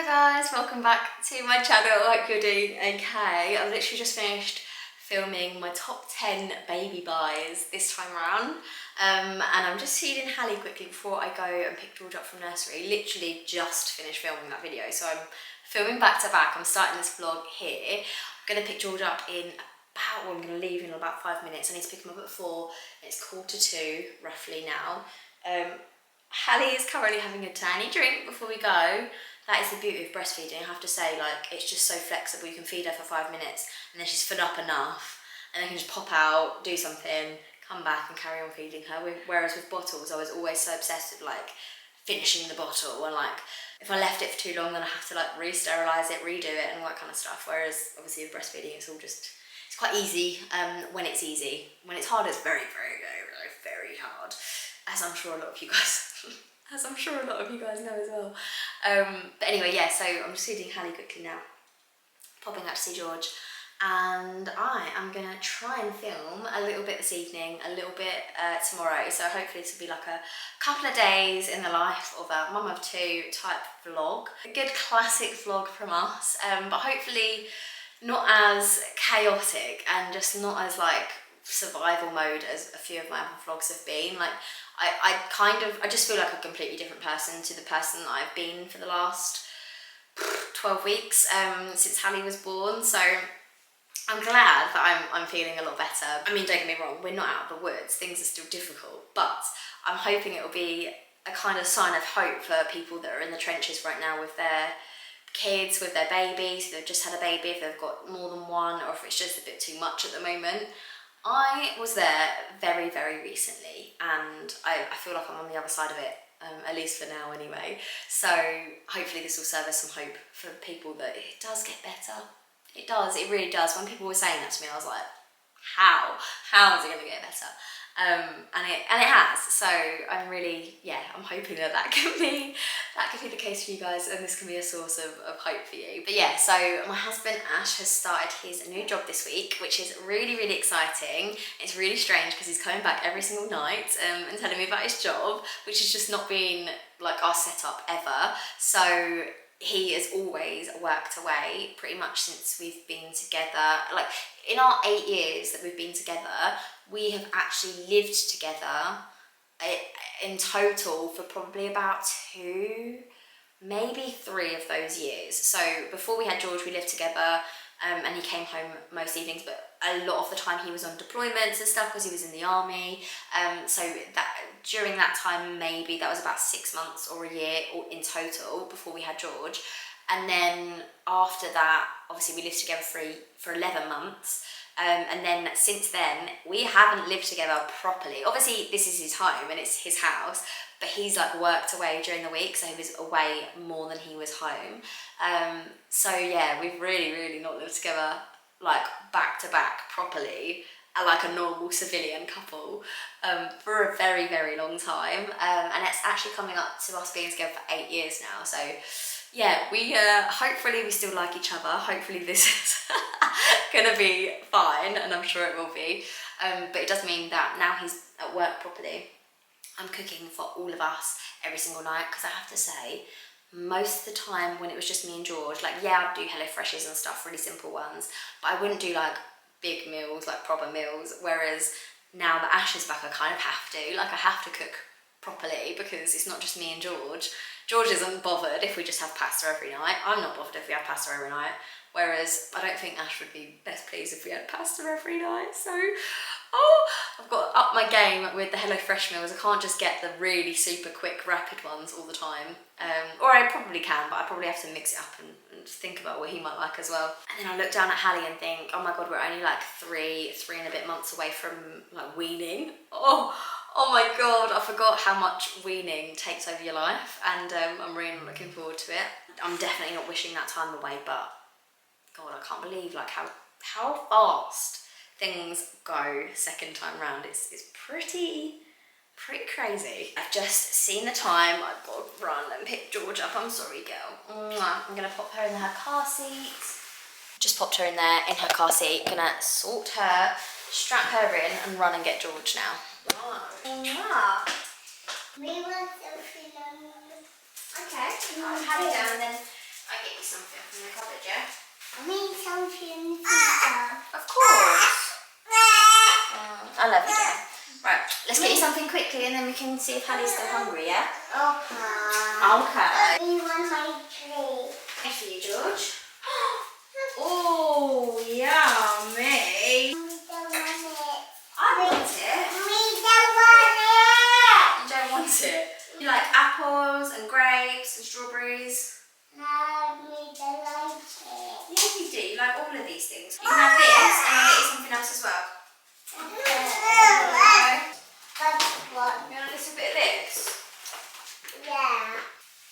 Hello guys, welcome back to my channel. I hope you're doing okay. I've literally just finished filming my top 10 baby buys this time around, and I'm just feeding Hallie quickly before I go and pick George up from nursery. Literally just finished filming that video, so I'm filming back to back. I'm starting this vlog here. I'm going to pick George up in about, well, I'm going to leave in about 5 minutes. I need to pick him up at 4, and it's 1:45 roughly now. Hallie is currently having a tiny drink before we go. That is the beauty of breastfeeding, I have to say. Like, it's just so flexible. You can feed her for 5 minutes and then she's fed up enough and then can just pop out, do something, come back and carry on feeding her. Whereas with bottles, I was always so obsessed with like finishing the bottle, and like if I left it for too long then I have to like re-sterilise it, redo it and all that kind of stuff. Whereas obviously with breastfeeding it's all just, it's quite easy when it's easy. When it's hard, it's very, very, very, very, very hard, as I'm sure a lot of you guys know as well. But anyway, yeah, so I'm just feeding Hallie quickly now, popping out to see George, and I am gonna try and film a little bit this evening, a little bit tomorrow. So hopefully this will be like a couple of days in the life of a mum of 2 type vlog. A good classic vlog from us, but hopefully not as chaotic and just not as like survival mode as a few of my other vlogs have been. Like I just feel like a completely different person to the person that I've been for the last 12 weeks since Hallie was born. So I'm glad that I'm feeling a lot better. I mean, don't get me wrong, we're not out of the woods, things are still difficult, but I'm hoping it will be a kind of sign of hope for people that are in the trenches right now with their kids, with their babies, if they've just had a baby, if they've got more than one, or if it's just a bit too much at the moment. I was there very, very recently, and I feel like I'm on the other side of it, at least for now anyway. So hopefully this will serve as some hope for people that it does get better. It does, it really does. When people were saying that to me, I was like, how is it going to get better? And it has. So I'm really, I'm hoping that could be the case for you guys, and this can be a source of hope for you. But yeah, so my husband Ash has started his new job this week, which is really, really exciting. It's really strange because he's coming back every single night and telling me about his job, which has just not been like our setup ever. So he has always worked away pretty much since we've been together. Like in our 8 years that we've been together, we have actually lived together in total for probably about 2, maybe 3 of those years. So before we had George, we lived together, and he came home most evenings, but a lot of the time he was on deployments and stuff because he was in the army. So that during that time, maybe that was about 6 months or a year in total before we had George. And then after that, obviously we lived together for 11 months. And then since then, we haven't lived together properly. Obviously this is his home and it's his house, but he's like worked away during the week, so he was away more than he was home. So yeah, we've really, really not lived together like back to back properly, like a normal civilian couple, for a very, very long time. And it's actually coming up to us being together for 8 years now. So yeah, we hopefully we still like each other. Hopefully this is gonna be fine, and I'm sure it will be. But it does mean that now he's at work properly, I'm cooking for all of us every single night, because I have to say, most of the time when it was just me and George, like yeah, I'd do HelloFreshes and stuff, really simple ones, but I wouldn't do like big meals, like proper meals. Whereas now that Ash is back, I kind of have to, like I have to cook properly, because it's not just me and George. George isn't bothered if we just have pasta every night. I'm not bothered if we have pasta every night. Whereas I don't think Ash would be best pleased if we had pasta every night. So, I've got to up my game with the HelloFresh meals. I can't just get the really super quick, rapid ones all the time. Or I probably can, but I probably have to mix it up and think about what he might like as well. And then I look down at Hallie and think, oh my God, we're only like three and a bit months away from like weaning. Oh my God, I forgot how much weaning takes over your life, and I'm really looking forward to it. I'm definitely not wishing that time away, but God, I can't believe like how fast things go second time round. It's pretty crazy. I've just seen the time. I've got to run and pick George up. I'm sorry, girl. I'm gonna pop her in her car seat. Just popped her in there in her car seat. Gonna sort her, strap her in, and run and get George now. Yeah. We want Sophie. Okay, I'll have it down, and then I love you, dear. Right, let's get you something quickly and then we can see if Hallie's still hungry, yeah? Okay. We want my treat. Thank you, George. Oh, yummy. We don't want it. I want it. We don't want it. You don't want it? You like apples and grapes and strawberries? No, we don't like it. Yeah, you do. You like all of these things. You can have this and I'll get you something else as well. Okay. That's what. You want a little bit of this? Yeah.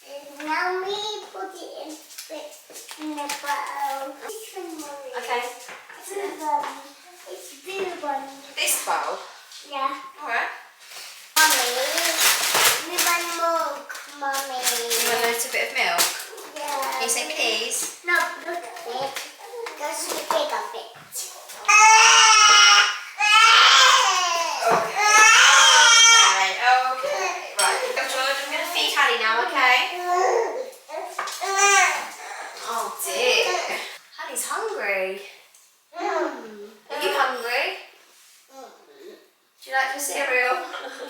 And now we put it in the bowl. Which one, Mommy? Okay. Blue one. It's blue one. This bowl? Yeah. Alright. Mommy, we want milk, Mommy. You want a little bit of milk? Yeah. Can you say please? No, look at it. Just take a bit. Okay. Right. George, I'm going to feed Hallie now, okay? Oh dear. Hallie's hungry. Are you hungry? Do you like your cereal?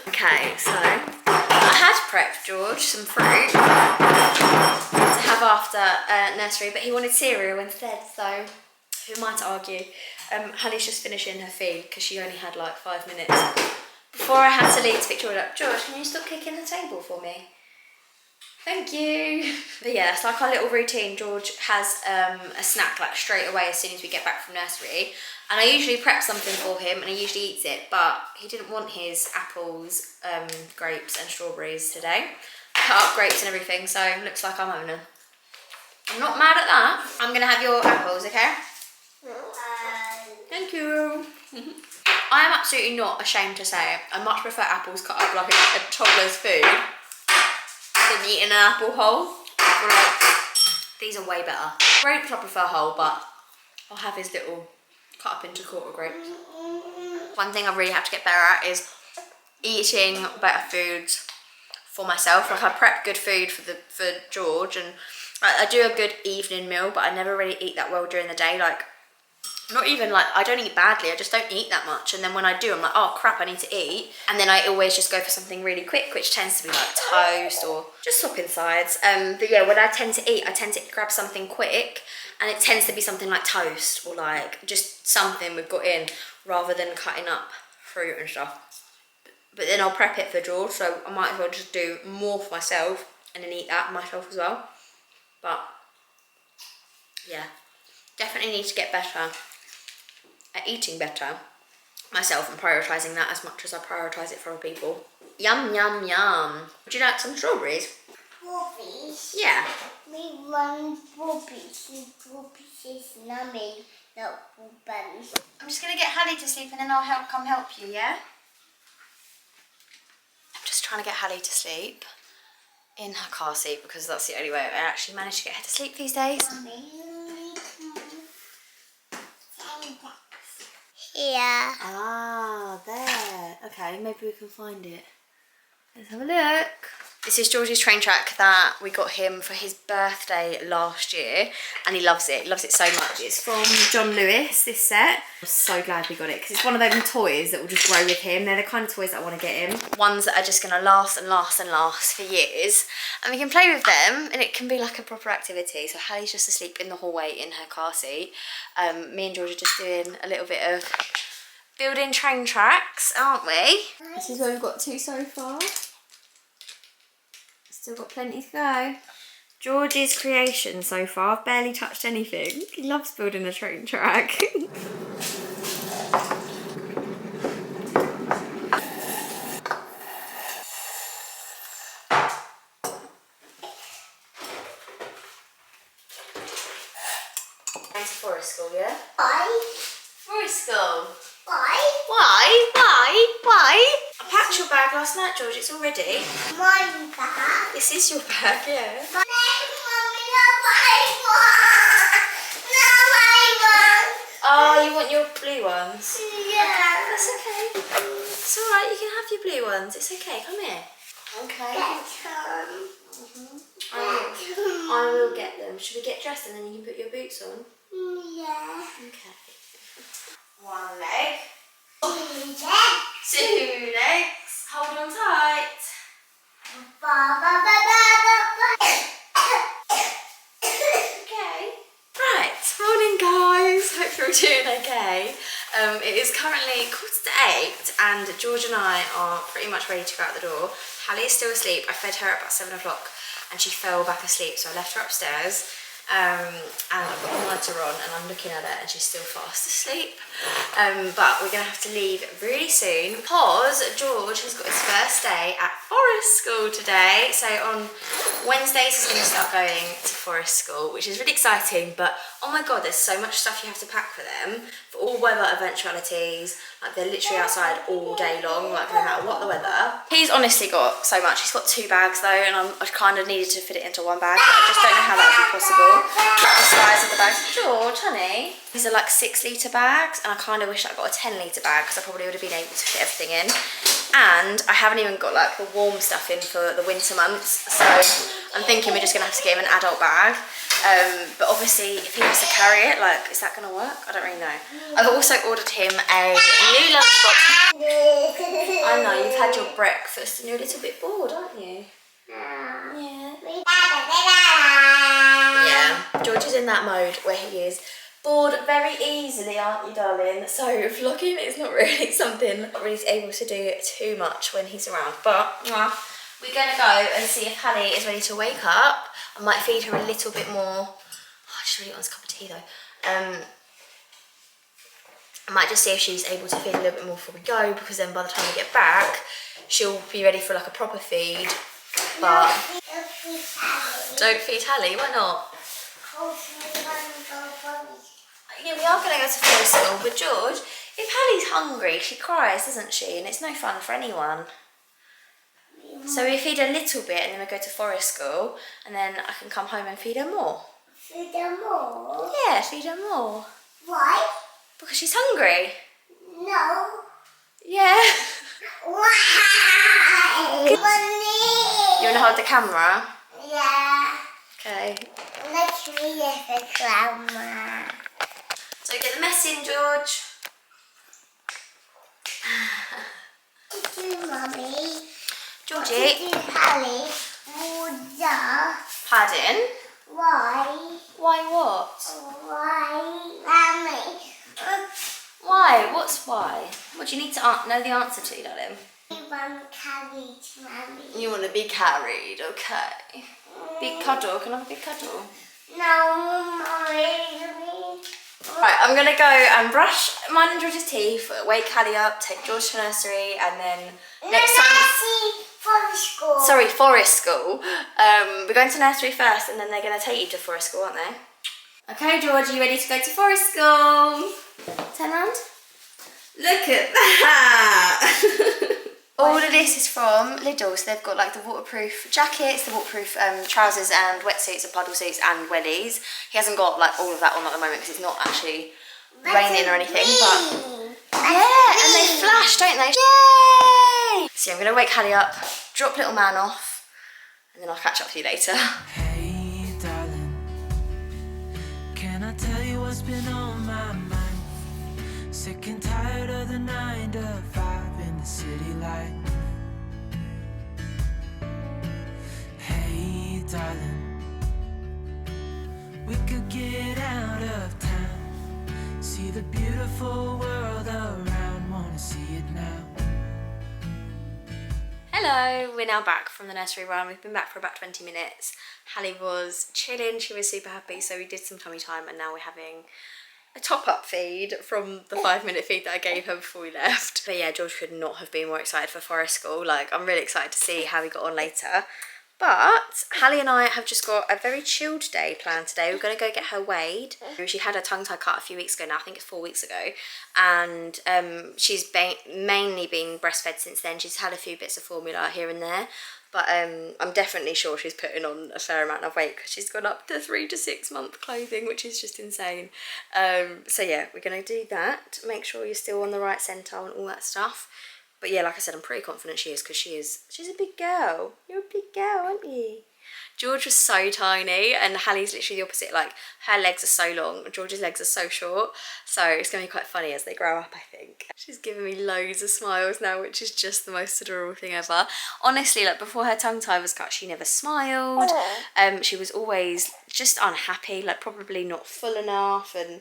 Okay, so I had prepped George some fruit to have after nursery, but he wanted cereal instead, so who am I to argue? Hallie's just finishing her feed because she only had like 5 minutes before I had to leave to pick George up. George, can you stop kicking the table for me? Thank you. But yeah, it's like our little routine. George has a snack like straight away as soon as we get back from nursery. And I usually prep something for him and he usually eats it, but he didn't want his apples, grapes and strawberries today. Cut up grapes and everything, so looks like I'm having them. I'm not mad at that. I'm gonna have your apples, okay? Thank you. I am absolutely not ashamed to say it. I much prefer apples cut up like a toddler's food than eating an apple whole. I feel like these are way better. Grapes I prefer whole, but I'll have his little cut up into quarter grapes. One thing I really have to get better at is eating better foods for myself. Like I prep good food for George, and I do a good evening meal, but I never really eat that well during the day. Like not even like, I don't eat badly, I just don't eat that much. And then when I do, I'm like, oh crap, I need to eat. And then I always just go for something really quick, which tends to be like toast or just swapping sides. But yeah, when I tend to eat, I tend to grab something quick, and it tends to be something like toast or like just something we've got in, rather than cutting up fruit and stuff. But then I'll prep it for George, so I might as well just do more for myself and then eat that myself as well. But yeah, definitely need to get better at eating better myself and prioritising that as much as I prioritise it for other people. Yum, yum, yum. Would you like some strawberries? Boobies. Yeah. We want boobies. Boobies is nummy, not boobans. I'm just going to get Hallie to sleep and then I'll come help you, yeah? I'm just trying to get Hallie to sleep in her car seat because that's the only way I actually manage to get her to sleep these days. Here. Ah, there. Okay, maybe we can find it. Let's have a look. This is George's train track that we got him for his birthday last year, and he loves it. He loves it so much. It's from John Lewis, this set. I'm so glad we got it because it's one of those toys that will just grow with him. They're the kind of toys that I want to get him. Ones that are just going to last and last and last for years. And we can play with them and it can be like a proper activity. So Hallie's just asleep in the hallway in her car seat. Me and George are just doing a little bit of building train tracks, aren't we? This is where we've got to so far. Still got plenty to go. George's creation so far. I've barely touched anything. He loves building a train track. Going to forest school, yeah? Why? Forest school. Why? Why? I packed your bag last night, George. It's all ready. My bag. This is your bag, yeah. Mommy, not my one. Not my one. Oh, you want your blue ones? Yeah. That's okay. It's alright, you can have your blue ones. It's okay, come here. Okay. I will get them. Should we get dressed and then you can put your boots on? Yeah. Okay. One leg. Two legs. Hold on tight. Okay. Right, morning guys. Hope you're all doing okay. It is currently 7:45 and George and I are pretty much ready to go out the door. Hallie is still asleep. I fed her at about 7 o'clock and she fell back asleep, so I left her upstairs. And I've got the monitor on and I'm looking at her and she's still fast asleep. But we're going to have to leave really soon because George has got his first day at forest school today. So on Wednesdays he's going to start going to forest school, which is really exciting. But oh my god, there's so much stuff you have to pack for them, for all weather eventualities. Like they're literally outside all day long, like no matter what the weather. He's honestly got so much. He's got 2 bags though, and I kind of needed to fit it into 1 bag, but I just don't know how that would be possible. The size of the bags. George, honey, these are like 6-litre bags, and I kind of wish I got a 10-litre bag because I probably would have been able to fit everything in. And I haven't even got like the warm stuff in for the winter months, so I'm thinking we're just gonna have to get him an adult bag. But obviously if he has to carry it, like, is that gonna work? I don't really know. I've also ordered him a new lunchbox. I know, you've had your breakfast and you're a little bit bored, aren't you? Yeah. Yeah, George is in that mode where he is bored very easily, aren't you, darling? So vlogging is not really something I'm really able to do too much when he's around. But we're gonna go and see if Hallie is ready to wake up. I might feed her a little bit more. Oh, I just really want this cup of tea though. I might just see if she's able to feed a little bit more before we go, because then by the time we get back, she'll be ready for like a proper feed. But don't feed Hallie. Why not? Yeah, we are going to go to forest school, but George, if Hallie's hungry, she cries, doesn't she? And it's no fun for anyone. So we feed her a little bit and then we go to forest school, and then I can come home and feed her more. Feed her more? Yeah, feed her more. Why? Because she's hungry. No. Yeah. Why? You want to hold the camera? Yeah. Okay. Let me get the camera. So get the mess in, George. Thank you, Mummy. Georgie. Hallie. Pardon? Why? Why what? Why, Mummy? Why? What's why? What do you need to know the answer to, darling? You want carried, Mummy. You want to be carried, okay. Big cuddle, can I have a big cuddle? No, Mummy. Right, I'm going to go and brush mine and George's teeth, wake Hallie up, take George to nursery, and then next time... Forest school. Sorry, forest school. We're going to nursery first, and then they're going to take you to forest school, aren't they? Okay, George, are you ready to go to forest school? Turn around. Look at that! All of this is from Lidl, so they've got like the waterproof jackets, the waterproof trousers and wetsuits and puddle suits and wellies. He hasn't got like all of that on at the moment because it's not actually raining or anything, but yeah, and they flash, don't they? Yay! So I'm going to wake Hallie up, drop little man off, and then I'll catch up with you later. Hey darling, can I tell you what's been on my mind? Sick and tired of the 9 to 5 in the city life. Hey darling, we could get out of town, see the beautiful world around, wanna see it now. Hello, we're now back from the nursery run. We've been back for about 20 minutes. Hallie was chilling, she was super happy, so we did some tummy time, and now we're having a top-up feed from the 5-minute feed that I gave her before we left. But yeah, George could not have been more excited for forest school. Like, I'm really excited to see how he got on later. But Hallie and I have just got a very chilled day planned today. We're going to go get her weighed. She had her tongue tie cut a few weeks ago now, I think it's 4 weeks ago. And she's mainly been breastfed since then. She's had a few bits of formula here and there. But I'm definitely sure she's putting on a fair amount of weight because she's gone up to 3 to 6 month clothing, which is just insane. So yeah, we're going to do that. Make sure you're still on the right centile and all that stuff. But yeah, like I said, I'm pretty confident she is because she's a big girl. You're a big girl, aren't you? George was so tiny and Hallie's literally the opposite. Like, her legs are so long, George's legs are so short. So it's going to be quite funny as they grow up, I think. She's giving me loads of smiles now, which is just the most adorable thing ever. Honestly, like before her tongue tie was cut, she never smiled. She was always just unhappy, like probably not full enough, and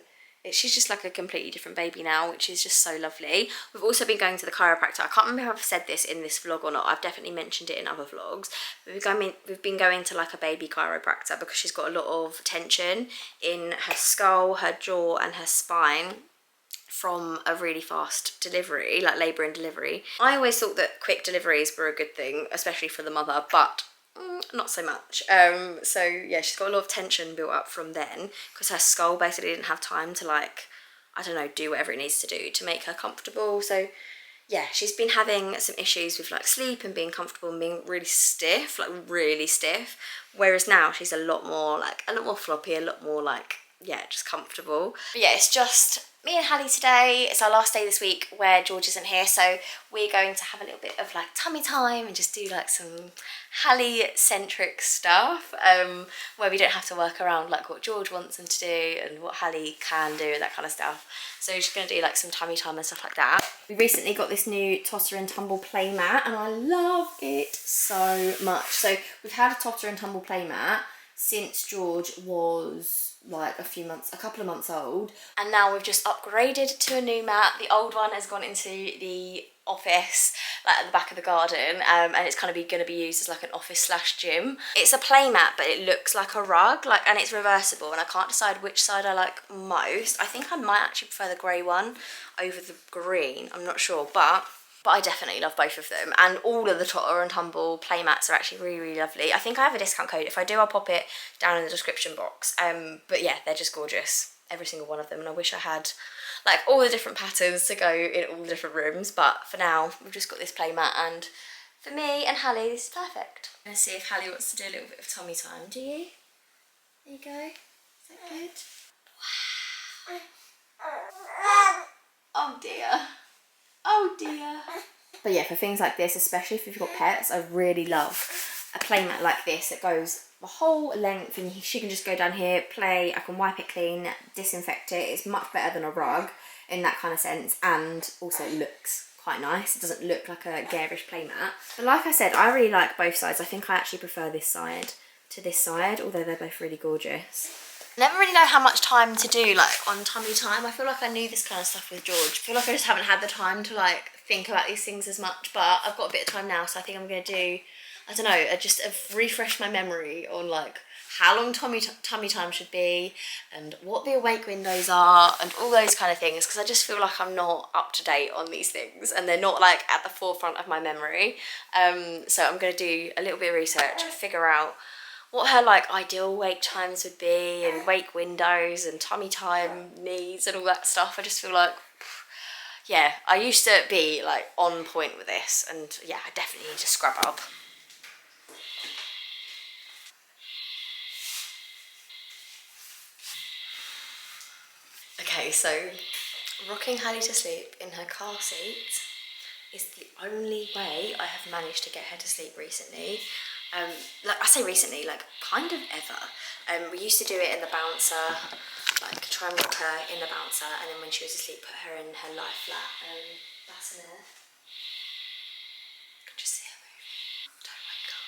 she's just like a completely different baby now, which is just so lovely. We've also been going to the chiropractor. I can't remember if I've said this in this vlog or not. I've definitely mentioned it in other vlogs. But we've been going to like a baby chiropractor because she's got a lot of tension in her skull, her jaw and her spine from a really fast delivery, like labour and delivery. I always thought that quick deliveries were a good thing, especially for the mother, but not so much. So yeah, she's got a lot of tension built up from then because her skull basically didn't have time to, like, I don't know, do whatever it needs to do to make her comfortable. So yeah, she's been having some issues with like sleep and being comfortable and being really stiff, like really stiff. Whereas now she's a lot more floppy, a lot more like, yeah, just comfortable. But yeah, it's just me and Hallie today. It's our last day this week where George isn't here, so we're going to have a little bit of like tummy time and just do like some Hallie-centric stuff, where we don't have to work around like what George wants him to do and what Hallie can do and that kind of stuff. So we're just going to do like some tummy time and stuff like that. We recently got this new totter and tumble play mat and I love it so much. So we've had a totter and tumble play mat since George was like a couple of months old, and now we've just upgraded to a new mat. The old one has gone into the office, like at the back of the garden, and it's kind of going to be used as like an office slash gym. It's a play mat, but it looks like a rug, like, and it's reversible, and I can't decide which side I like most. I think I might actually prefer the grey one over the green, I'm not sure, but I definitely love both of them, and all of the totter and tumble play mats are actually really, really lovely. I think I have a discount code. If I do, I'll pop it down in the description box. But yeah, they're just gorgeous, every single one of them, and I wish I had like all the different patterns to go in all the different rooms, but for now we've just got this play mat, and for me and Hallie this is perfect. I'm gonna see if Hallie wants to do a little bit of tummy time. Do you? There you go. Is that good? Wow. Oh dear. Oh dear. But yeah, for things like this, especially if you've got pets, I really love a play mat like this. It goes the whole length and she can just go down here, play, I can wipe it clean, disinfect it. It's much better than a rug in that kind of sense, and also it looks quite nice. It doesn't look like a garish play mat. But like I said, I really like both sides. I think I actually prefer this side to this side, although they're both really gorgeous. Never really know how much time to do like on tummy time. I feel like I knew this kind of stuff with George. I feel like I just haven't had the time to like think about these things as much, but I've got a bit of time now, so I think I'm going to do, I don't know, just refresh my memory on like how long tummy time should be and what the awake windows are and all those kind of things, because I just feel like I'm not up to date on these things and they're not like at the forefront of my memory. So I'm going to do a little bit of research, figure out what her like ideal wake times would be and wake windows and tummy time needs and all that stuff. I just feel like, yeah, I used to be like on point with this, and yeah, I definitely need to scrub up. Okay, so rocking Hallie to sleep in her car seat is the only way I have managed to get her to sleep recently. Like I say recently, like kind of ever. We used to do it in the bouncer, like try and rock her in the bouncer, and then when she was asleep, put her in her lie flat bassinet. I can just see her moving. Don't wake up.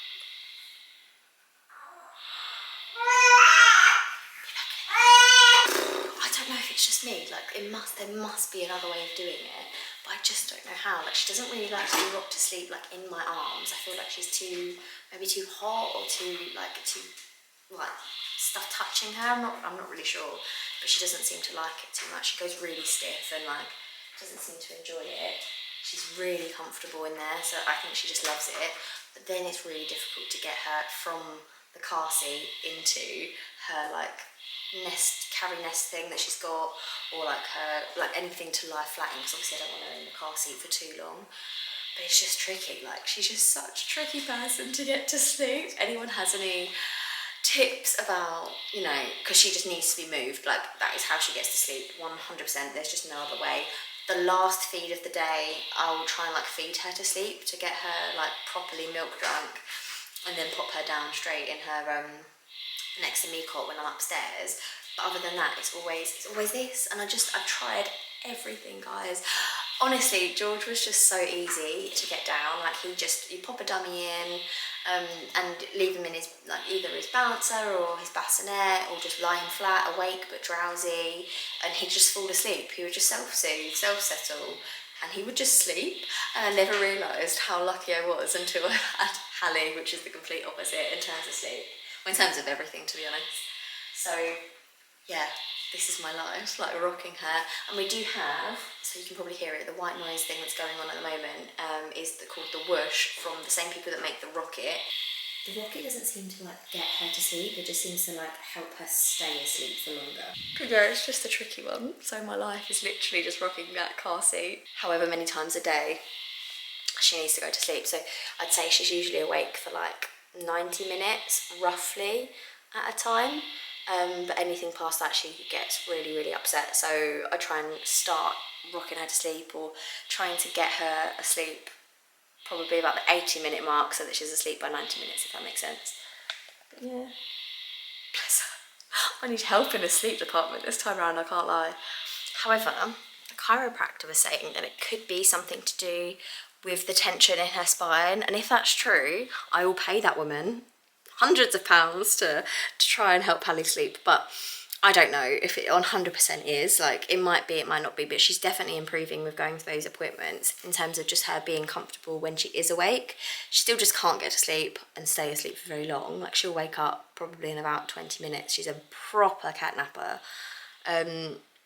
I don't know if it's just me. Like there must be another way of doing it, but I just don't know how. Like she doesn't really like to be rocked to sleep like in my arms. I feel like she's maybe too hot or too like stuff touching her. I'm not really sure, but she doesn't seem to like it too much. She goes really stiff and like doesn't seem to enjoy it. She's really comfortable in there, so I think she just loves it. But then it's really difficult to get her from the car seat into her like carry nest thing that she's got, or like her like anything to lie flat in, because obviously I don't want her in the car seat for too long. But it's just tricky. Like she's just such a tricky person to get to sleep. Anyone has any tips about, you know, because she just needs to be moved, like that is how she gets to sleep 100%. There's just no other way. The last feed of the day I will try and like feed her to sleep to get her like properly milk drunk, and then pop her down straight in her next to me cot when I'm upstairs. But other than that, it's always this. And I've tried everything, guys. Honestly, George was just so easy to get down. Like you pop a dummy in and leave him in his, like, either his bouncer or his bassinet, or just lying flat, awake but drowsy, and he'd just fall asleep. He would just self-soothe, self-settle, and he would just sleep. And I never realised how lucky I was until I had Hallie, which is the complete opposite in terms of sleep. Well, in terms of everything, to be honest. So yeah, this is my life, like rocking her. And we do have, so you can probably hear it, the white noise thing that's going on at the moment is called the whoosh, from the same people that make the rocket. The rocket doesn't seem to like get her to sleep, it just seems to like help her stay asleep for longer. But yeah, it's just a tricky one. So my life is literally just rocking that car seat however many times a day she needs to go to sleep. So I'd say she's usually awake for like 90 minutes roughly at a time. But anything past that she gets really, really upset. So I try and start rocking her to sleep, or trying to get her asleep probably about the 80-minute mark, so that she's asleep by 90 minutes, if that makes sense. But yeah, bless her. I need help in the sleep department this time around, I can't lie. However, the chiropractor was saying that it could be something to do with the tension in her spine, and if that's true, I will pay that woman hundreds of pounds to try and help Hallie sleep. But I don't know if it 100% is, like, it might be, it might not be, but she's definitely improving with going to those appointments in terms of just her being comfortable when she is awake. She still just can't get to sleep and stay asleep for very long. Like, she'll wake up probably in about 20 minutes. She's a proper cat napper.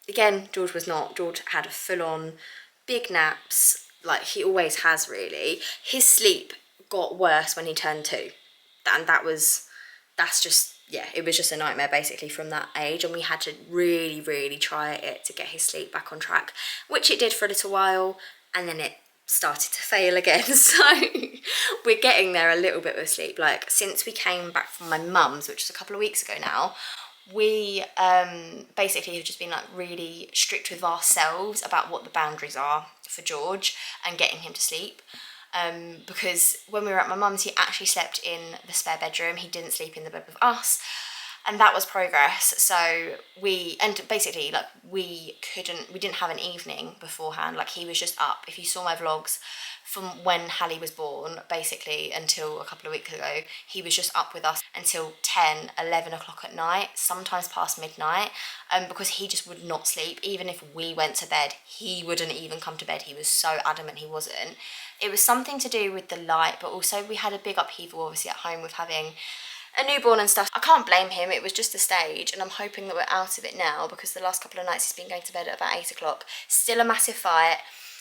Again, George was not. George had full-on big naps, like he always has, really. His sleep got worse when he turned 2. And that's just, yeah, it was just a nightmare basically from that age. And we had to really, really try it to get his sleep back on track, which it did for a little while, and then it started to fail again. So we're getting there a little bit with sleep. Like, since we came back from my mum's, which was a couple of weeks ago now, we basically have just been like really strict with ourselves about what the boundaries are for George and getting him to sleep. Because when we were at my mum's, he actually slept in the spare bedroom. He didn't sleep in the bed with us, and that was progress. So we didn't have an evening beforehand. Like, he was just up. If you saw my vlogs from when Hallie was born, basically until a couple of weeks ago, he was just up with us until 10, 11 o'clock at night, sometimes past midnight, because he just would not sleep. Even if we went to bed, he wouldn't even come to bed. He was so adamant he wasn't. It was something to do with the light, but also we had a big upheaval obviously at home with having a newborn and stuff. I can't blame him, it was just a stage, and I'm hoping that we're out of it now, because the last couple of nights he's been going to bed at about 8 o'clock. Still a massive fight.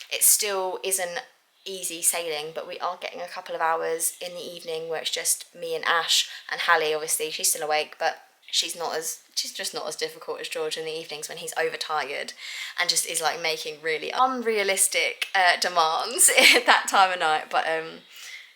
It still isn't easy sailing, but we are getting a couple of hours in the evening where it's just me and Ash, and Hallie, obviously, she's still awake, but she's just not as difficult as George in the evenings when he's overtired and just is like making really unrealistic demands at that time of night. But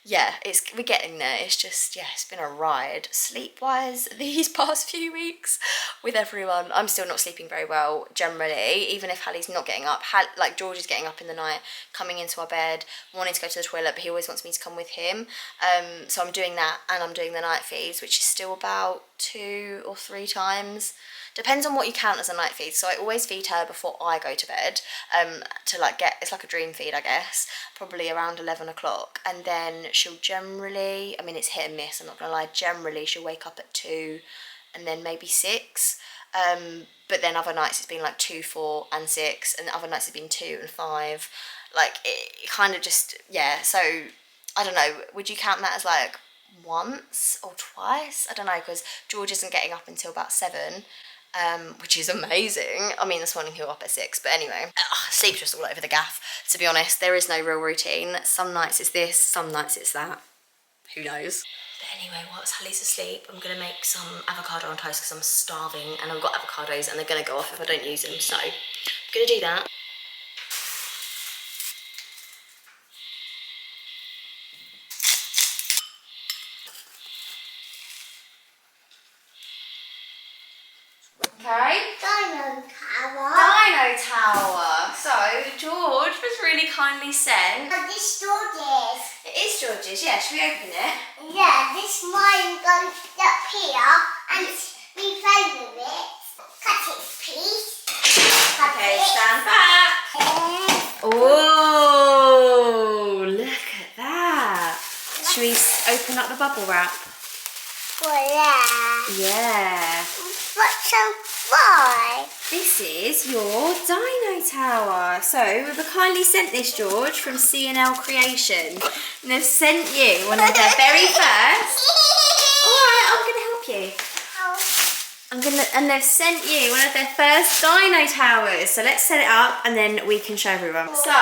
yeah, we're getting there. It's just, yeah, it's been a ride sleep-wise these past few weeks with everyone. I'm still not sleeping very well generally, even if Hallie's not getting up. Like, George is getting up in the night, coming into our bed, wanting to go to the toilet, but he always wants me to come with him. So I'm doing that, and I'm doing the night feeds, which is still about 2 or 3 times. Depends on what you count as a night feed. So I always feed her before I go to bed, to like it's like a dream feed, I guess, probably around 11 o'clock. And then she'll generally, I mean, it's hit and miss, I'm not gonna lie, generally she'll wake up at 2 and then maybe 6. But then other nights it's been like 2, 4 and 6, and other nights it's been 2 and 5. Like, it kind of just, yeah. So I don't know, would you count that as like once or twice? I don't know, because George isn't getting up until about 7. Which is amazing. I mean, this morning he was up at 6, but anyway, sleep's just all over the gaff, to be honest. There is no real routine. Some nights it's this, some nights it's that. Who knows? But anyway, whilst Hallie's asleep, I'm going to make some avocado on toast because I'm starving, and I've got avocados and they're going to go off if I don't use them, so I'm going to do that. Dino carrot. dino tower. So George was really kindly sent. This George's. It is George's, yeah. Should we open it? Yeah, this mine goes up here and we play with it. Cut it, please. Cut Okay, it. stand back. Oh, look at that. Should we open up the bubble wrap? Well, Yeah. but so why? This is your dino tower. So we were kindly sent this, George, from C&L Creation. And they've sent you one of their very first. Alright, I'm gonna help you. And they've sent you one of their first dino towers. So let's set it up and then we can show everyone. So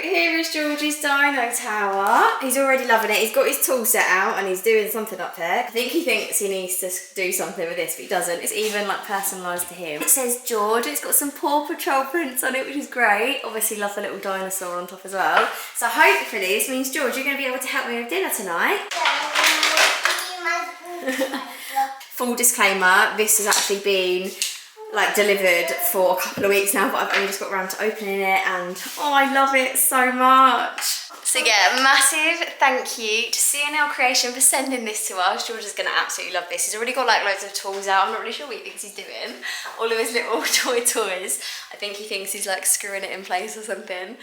here is George's dino tower. He's already loving it. He's got his tool set out and he's doing something up there. I think he thinks he needs to do something with this, but he doesn't. It's even like personalised to him. It says George. It's got some Paw Patrol prints on it, which is great. Obviously love the little dinosaur on top as well. So hopefully this means, George, you're going to be able to help me with dinner tonight. Full disclaimer, this has actually been like delivered for a couple of weeks now, but I've only just got around to opening it and oh, I love it so much. So yeah, massive thank you to C&L Creation for sending this to us. George is going to absolutely love this. He's already got like loads of tools out. I'm not really sure what he thinks he's doing. All of his little toys. I think he thinks he's like screwing it in place or something.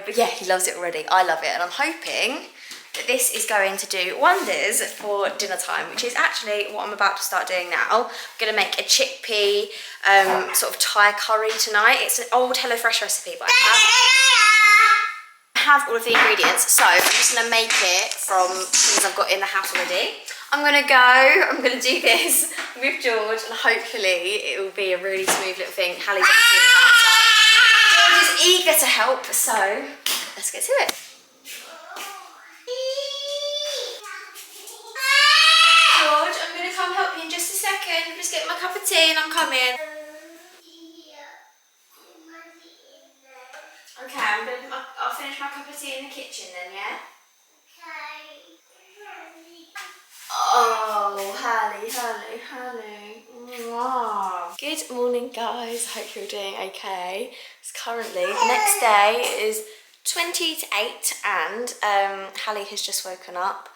But yeah, he loves it already. I love it and I'm hoping that this is going to do wonders for dinner time, which is actually what I'm about to start doing now. I'm going to make a chickpea sort of Thai curry tonight. It's an old HelloFresh recipe, but I have all of the ingredients, so I'm just going to make it from things I've got in the house already. I'm going to do this with George and hopefully it will be a really smooth little thing. Hallie's obviously in the house, so George is eager to help, so let's get to it. George, I'm going to come help you in just a second. Just get my cup of tea and I'm coming. Okay, I'll finish my cup of tea in the kitchen then, yeah? Oh, Hallie. Wow. Good morning, guys. Hope you're doing okay. It's currently, the next day is 20 to 8 and Hallie has just woken up.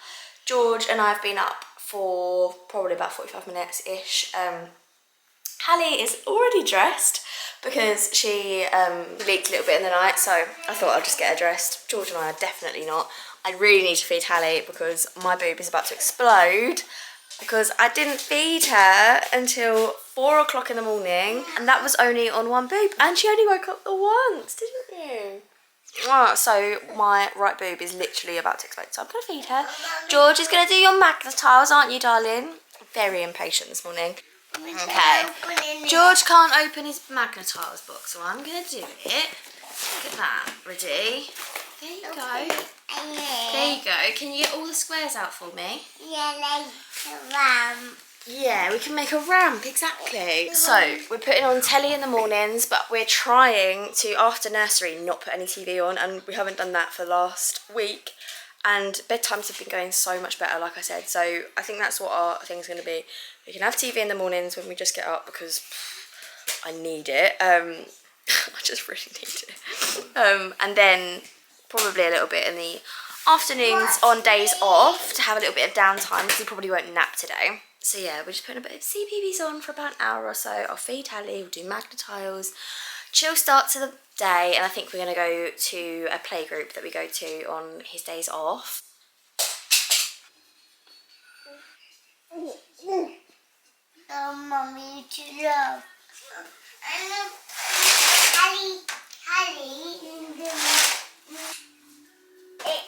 George and I have been up for probably about 45 minutes-ish. Hallie is already dressed because she leaked a little bit in the night, so I thought I'd just get her dressed. George and I are definitely not. I really need to feed Hallie because my boob is about to explode because I didn't feed her until 4 o'clock in the morning and that was only on one boob and she only woke up the once, didn't you? Oh, so my right boob is literally about to explode, so I'm going to feed her. George is going to do your magnetiles, aren't you, darling? Very impatient this morning. Okay, George can't open his magnetiles box, so I'm going to do it. Look at that. Ready? There you go. There you go. Can you get all the squares out for me? Yeah, like a ramp. Yeah, we can make a ramp, exactly. So, we're putting on telly in the mornings, but we're trying to, after nursery, not put any TV on, and we haven't done that for the last week. And bedtimes have been going so much better, like I said, so I think that's what our thing's going to be. We can have TV in the mornings when we just get up, because I need it. I just really need it. And then probably a little bit in the afternoons on days off to have a little bit of downtime, because we probably won't nap today. So yeah, we're just putting a bit of CPBs on for about an hour or so. I'll feed Hallie, we'll do magnetiles, chill start to the day, and I think we're going to go to a playgroup that we go to on his days off. Oh, Mommy, to love.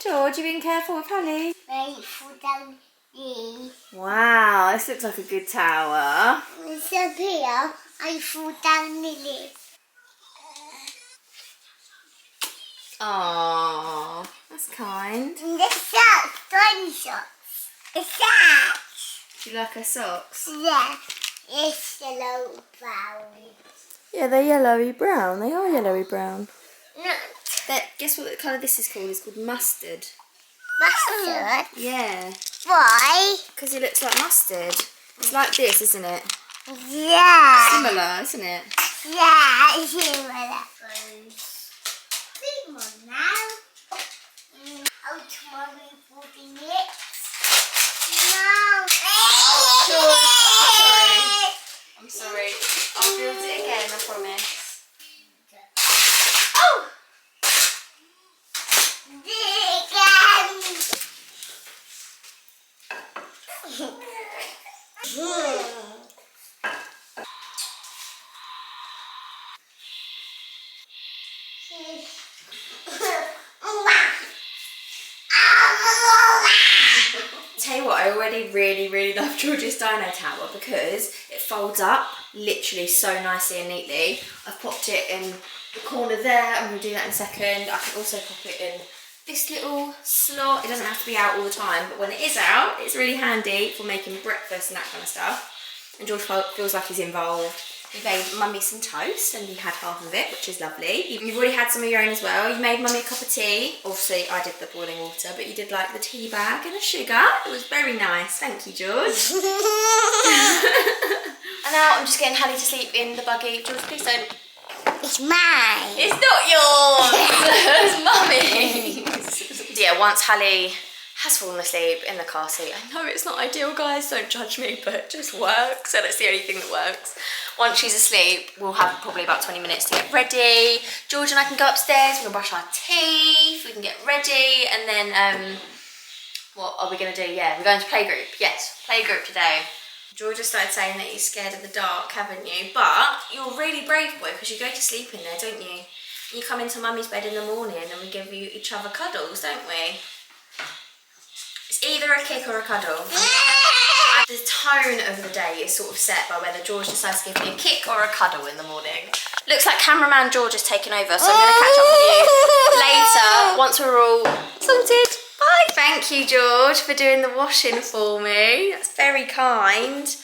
George, you being careful with Hallie? Very full down here. Wow, this looks like a good tower. It's up here. I fall down the list. Aww, that's kind. And the socks, tiny socks. The socks. Do you like her socks? Yeah, it's yellow brown. Yeah, they're yellowy brown. They are yellowy brown. Not Guess what the colour this is called? It's called mustard. mustard. Yeah, Why? because it looks like mustard. It's like this, isn't it? Yeah. Similar, isn't it? Yeah, I see where that goes. Big one now. Oh, tomorrow for the next. No. I'm sorry. I'll build it again, I promise. Oh! Tell you what, I already really love George's dino tower because it folds up literally so nicely and neatly. I've popped it in the corner there. I'm going to do that in a second. I can also pop it in this little slot. It doesn't have to be out all the time, but when it is out, it's really handy for making breakfast and that kind of stuff. And George feels like he's involved. He made Mummy some toast and he had half of it, which is lovely. You've already had some of your own as well. You made Mummy a cup of tea. Obviously, I did the boiling water, but you did like the tea bag and the sugar. It was very nice. Thank you, George. And now I'm just getting Hallie to sleep in the buggy. George, please don't. It's mine. It's not yours. It's Mummy's. Yeah, once Hallie has fallen asleep in the car seat. I know it's not ideal, guys, don't judge me, but it just works, and it's the only thing that works. Once she's asleep, we'll have probably about 20 minutes to get ready. George and I can go upstairs, we can brush our teeth, we can get ready, and then, what are we going to do? Yeah, we're going to playgroup. Yes, playgroup today. George has started saying that he's scared of the dark, haven't you? But you're a really brave boy, because you go to sleep in there, don't you? You come into Mummy's bed in the morning, and we give you each other cuddles, don't we? It's either a kick or a cuddle. The tone of the day is sort of set by whether George decides to give me a kick or a cuddle in the morning. Looks like cameraman George has taken over, so I'm going to catch up with you later once we're all sorted. Bye. Thank you, George, for doing the washing for me. That's very kind.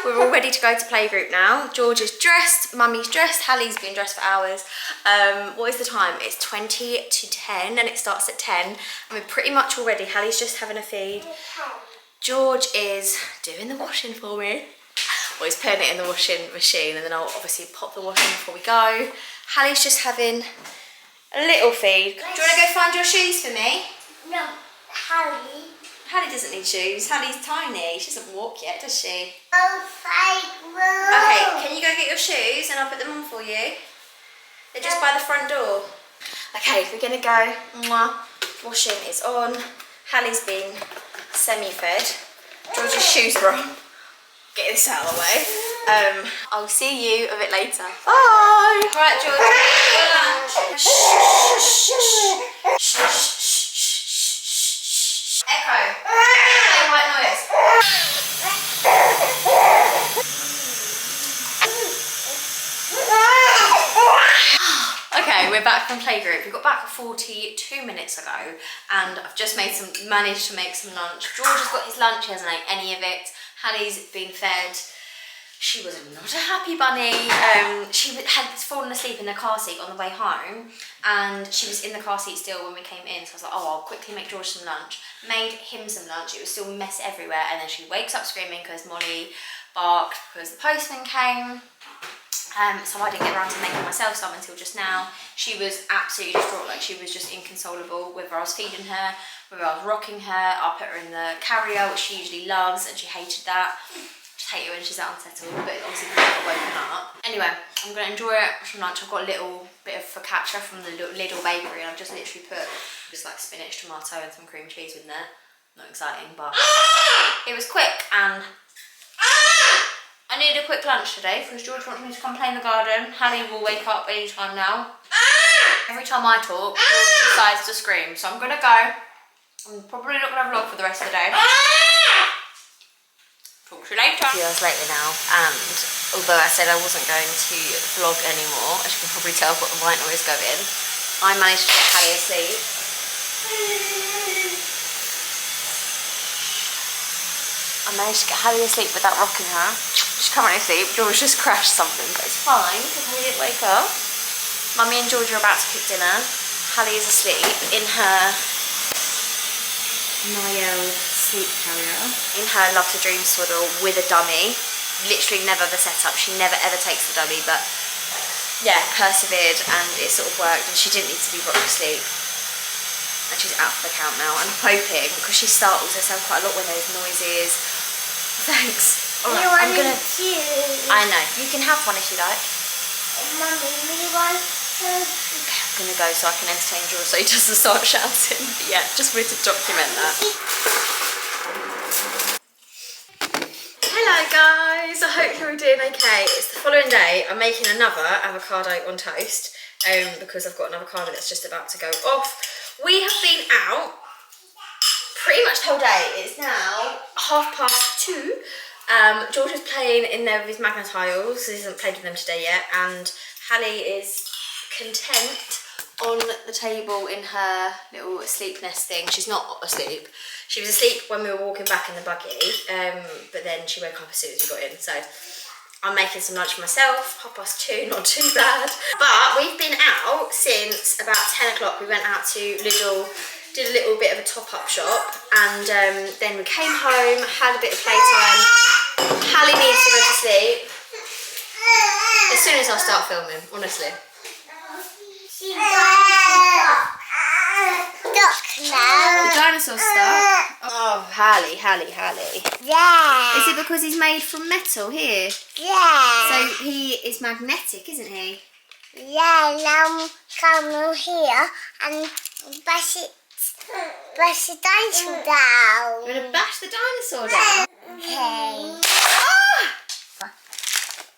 We're all ready to go to playgroup now. George is dressed, Mummy's dressed, Hallie's been dressed for hours. What is the time? It's 20 to 10 and it starts at 10. And we're pretty much all ready. Hallie's just having a feed. George is doing the washing for me. Well, he's putting it in the washing machine and then I'll obviously pop the washing before we go. Hallie's just having a little feed. Do you want to go find your shoes for me? No, Hallie. Hallie doesn't need shoes. Hallie's tiny. She doesn't walk yet, does she? Oh, playgroup. Okay, can you go get your shoes and I'll put them on for you? They're just by the front door. Okay, we're gonna go. Mwah. Washing is on. Hallie's been semi-fed. George's shoes are on. Get this out of the way. I'll see you a bit later. Bye. Right, George. Your lunch. Echo. Play white noise. Okay, we're back from playgroup. We got back 42 minutes ago and I've just managed to make some lunch. George has got his lunch, he hasn't ate any of it. Hallie's been fed. She was not a happy bunny. She had fallen asleep in the car seat on the way home and she was in the car seat still when we came in. So I was like, oh, I'll quickly make George some lunch. Made him some lunch. It was still mess everywhere and then she wakes up screaming because Molly barked because the postman came. So I didn't get around to making myself some until just now. She was absolutely distraught, like she was just inconsolable, whether I was feeding her, whether I was rocking her. I put her in the carrier, which she usually loves, and she hated that. Just hate it when she's that unsettled, but obviously because I got woken up. Anyway, I'm going to enjoy it from lunch. I've got a little bit of focaccia from the Lidl bakery, and I've just literally put just like spinach, tomato, and some cream cheese in there. Not exciting, but it was quick and I need a quick lunch today because George wants me to come play in the garden. Hallie will wake up any time now. Every time I talk, George decides to scream. So I'm going to go. I'm probably not going to vlog for the rest of the day. Talk to you later. A few hours later now, and although I said I wasn't going to vlog anymore, as you can probably tell I've got the white noise going, I managed to get Hallie asleep. I managed to get Hallie asleep without rocking her. She's currently asleep. George just crashed something, but it's fine because Hallie didn't wake up. Mummy and George are about to cook dinner. Hallie is asleep in her Niall sleep carrier. In her Love to Dream swaddle with a dummy. Literally never the setup. She never ever takes the dummy, but yeah, persevered and it sort of worked, and she didn't need to be rocked to sleep. And she's out for the count now. I'm hoping, because she startles herself quite a lot when there's noises. Thanks. All right, I'm gonna. I know. You can have one if you like. Mummy, me one. Okay, I'm gonna go so I can entertain George so he doesn't start shouting. But yeah, just wanted to document that. Hello guys, I hope you're all doing okay. It's the following day. I'm making another avocado on toast because I've got an avocado that's just about to go off. We have been out pretty much the whole day. It's now 2:30. George is playing in there with his magnetiles, so he hasn't played with them today yet, and Hallie is content on the table in her little sleep nest thing. She's not asleep. She was asleep when we were walking back in the buggy, but then she woke up as soon as we got in. So I'm making some lunch for myself. 2:30, not too bad. But we've been out since about 10 o'clock. We went out to Lidl, did a little bit of a top-up shop, and then we came home, had a bit of playtime. Hallie needs to go to sleep. As soon as I start filming, honestly. She's duck now. The dinosaur's stuck. Oh, Hallie. Yeah. Is it because he's made from metal here? Yeah. So he is magnetic, isn't he? Yeah, now come here and bash the dinosaur down. You're gonna bash the dinosaur down? Okay. Ah!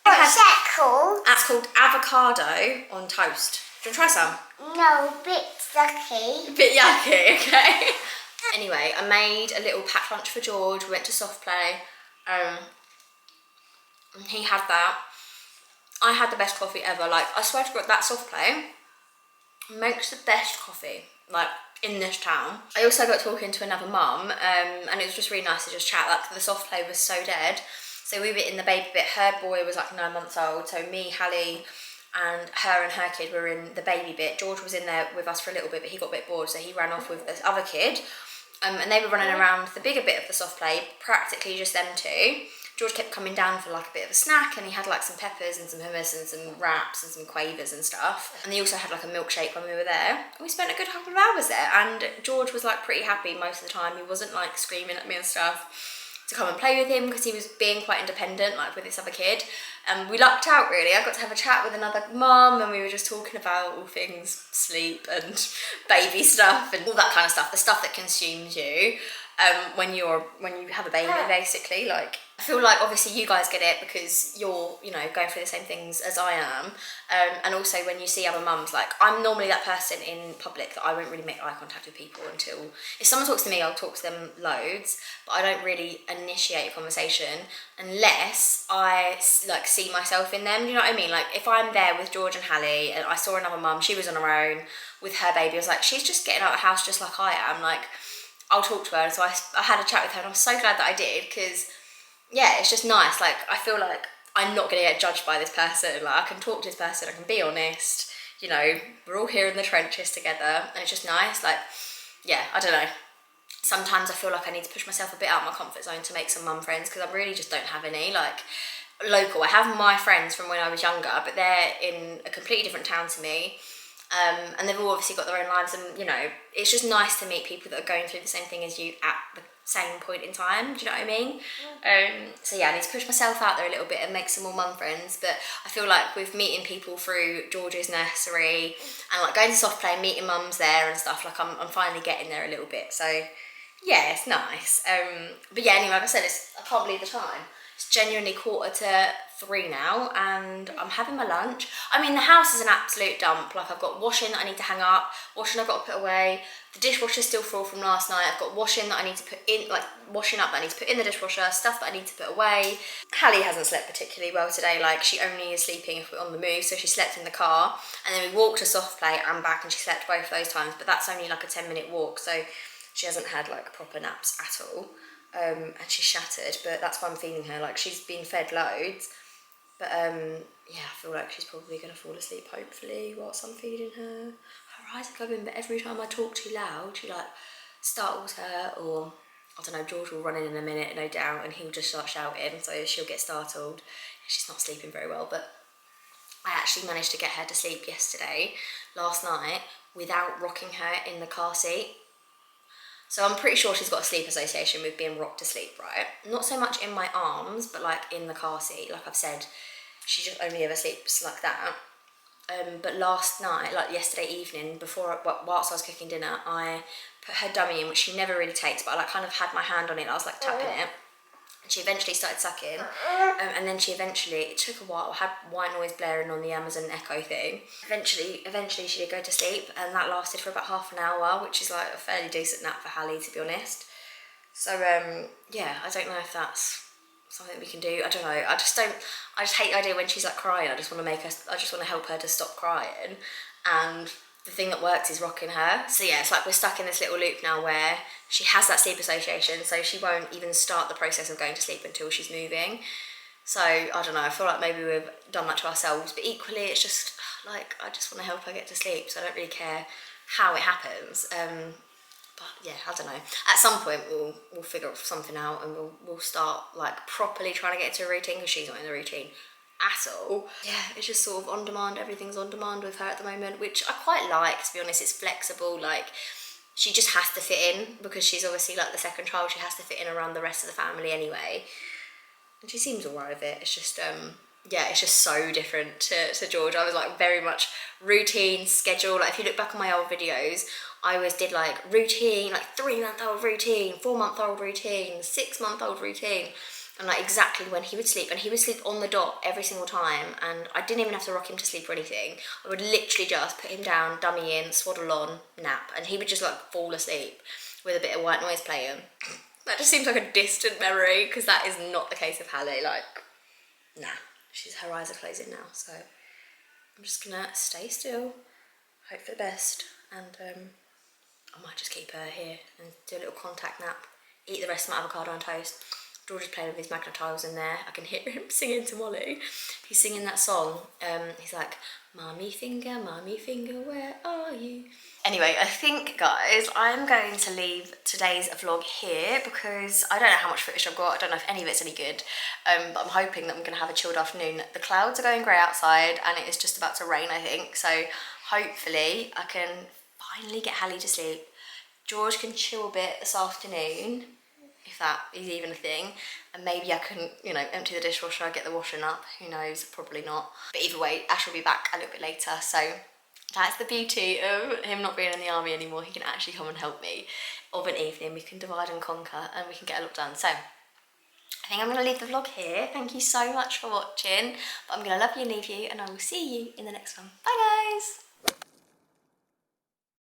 What's that called? That's called avocado on toast. Do you want to try some? No, bit sucky. A bit yucky, okay. Anyway, I made a little packed lunch for George. We went to soft play. And he had that. I had the best coffee ever. Like, I swear to God, that soft play makes the best coffee, like, in this town. I also got talking to another mum, and it was just really nice to just chat. Like, the soft play was so dead. So we were in the baby bit. Her boy was like 9 months old. So me, Hallie, and her kid were in the baby bit. George was in there with us for a little bit, but he got a bit bored, so he ran off with this other kid. And they were running around the bigger bit of the soft play, practically just them two. George kept coming down for like a bit of a snack, and he had like some peppers and some hummus and some wraps and some quavers and stuff. And he also had like a milkshake when we were there. And we spent a good couple of hours there, and George was like pretty happy most of the time. He wasn't like screaming at me and stuff to come and play with him because he was being quite independent, like with this other kid. And we lucked out really. I got to have a chat with another mum, and we were just talking about all things sleep and baby stuff and all that kind of stuff, the stuff that consumes you when you have a baby, basically. Like, I feel like obviously you guys get it because you're, you know, going through the same things as I am, and also when you see other mums, like, I'm normally that person in public that I won't really make eye contact with people until, if someone talks to me, I'll talk to them loads, but I don't really initiate a conversation unless I like see myself in them. Do you know what I mean? Like, if I'm there with George and Hallie and I saw another mum, she was on her own with her baby, I was like, she's just getting out of the house just like I am, like, I'll talk to her. And so I had a chat with her, and I'm so glad that I did, because yeah, it's just nice. Like, I feel like I'm not going to get judged by this person. Like, I can talk to this person, I can be honest, you know, we're all here in the trenches together, and it's just nice. Like, yeah, I don't know. Sometimes I feel like I need to push myself a bit out of my comfort zone to make some mum friends, because I really just don't have any, like, local. I have my friends from when I was younger, but they're in a completely different town to me. And they've all obviously got their own lives, and, you know, it's just nice to meet people that are going through the same thing as you at the same point in time. Do you know what I mean? So yeah, I need to push myself out there a little bit and make some more mum friends. But I feel like with meeting people through George's nursery and like going to soft play, meeting mums there and stuff, like I'm finally getting there a little bit. So yeah, it's nice. But yeah, anyway, like I said, I can't believe the time. It's genuinely 2:45 now, and I'm having my lunch. I mean, the house is an absolute dump. Like, I've got washing that I need to hang up, washing I've got to put away, the dishwasher's still full from last night, I've got washing that I need to put in, like washing up that I need to put in the dishwasher, stuff that I need to put away. Hallie hasn't slept particularly well today. Like, she only is sleeping if we're on the move, so she slept in the car, and then we walked to soft play and back, and she slept both those times, but that's only like a 10-minute walk, so she hasn't had like proper naps at all. And she's shattered, but that's why I'm feeding her. Like, she's been fed loads, but yeah, I feel like she's probably going to fall asleep, hopefully, whilst I'm feeding her. Her eyes are going, but every time I talk too loud, she like startles her, or I don't know, George will run in a minute, no doubt, and he'll just start shouting, so she'll get startled. She's not sleeping very well, but I actually managed to get her to sleep last night, without rocking her in the car seat. So I'm pretty sure she's got a sleep association with being rocked to sleep, right? Not so much in my arms, but like in the car seat. Like I've said, she just only ever sleeps like that. But last night, like yesterday evening, whilst I was cooking dinner, I put her dummy in, which she never really takes, but I like kind of had my hand on it, I was like tapping it. And she eventually started sucking, and then it took a while, I had white noise blaring on the Amazon Echo thing. Eventually she did go to sleep, and that lasted for about half an hour, which is like a fairly decent nap for Hallie, to be honest. So yeah, I don't know if that's something we can do. I don't know. I just hate the idea when she's like crying. I just want to help her to stop crying. And the thing that works is rocking her. So yeah, it's like we're stuck in this little loop now where she has that sleep association, so she won't even start the process of going to sleep until she's moving. So I don't know, I feel like maybe we've done that to ourselves, but equally it's just like, I just want to help her get to sleep, so I don't really care how it happens. But yeah, I don't know. At some point we'll figure something out, and we'll start like properly trying to get into a routine, because she's not in the routine at all. Yeah, it's just sort of on demand. Everything's on demand with her at the moment, which I quite like, to be honest. It's flexible. Like, she just has to fit in, because she's obviously like the second child. She has to fit in around the rest of the family anyway, and she seems alright with it. It's just yeah, it's just so different to George. I was like very much routine, schedule. Like if you look back on my old videos, I always did like routine, like 3-month-old routine, 4-month-old routine, 6-month-old routine, and like exactly when he would sleep. And he would sleep on the dot every single time, and I didn't even have to rock him to sleep or anything. I would literally just put him down, dummy in, swaddle on, nap, and he would just like fall asleep with a bit of white noise playing. That just seems like a distant memory, because that is not the case with Hallie. Like, nah, her eyes are closing now, so I'm just gonna stay still, hope for the best, and I might just keep her here and do a little contact nap, eat the rest of my avocado on toast. George is playing with his magnet tiles in there. I can hear him singing to Molly. He's singing that song. He's like, Mummy finger, where are you? Anyway, I think, guys, I'm going to leave today's vlog here, because I don't know how much footage I've got. I don't know if any of it's any good, but I'm hoping that I'm going to have a chilled afternoon. The clouds are going grey outside, and it is just about to rain, I think. So hopefully I can finally get Hallie to sleep. George can chill a bit this afternoon, if that is even a thing, and maybe I can, you know, empty the dishwasher, get the washing up, who knows, probably not. But either way, Ash will be back a little bit later, so that's the beauty of him not being in the army anymore. He can actually come and help me of an evening. We can divide and conquer, and we can get a lot done. So I think I'm going to leave the vlog here. Thank you so much for watching, but I'm going to love you and leave you, and I will see you in the next one. Bye guys!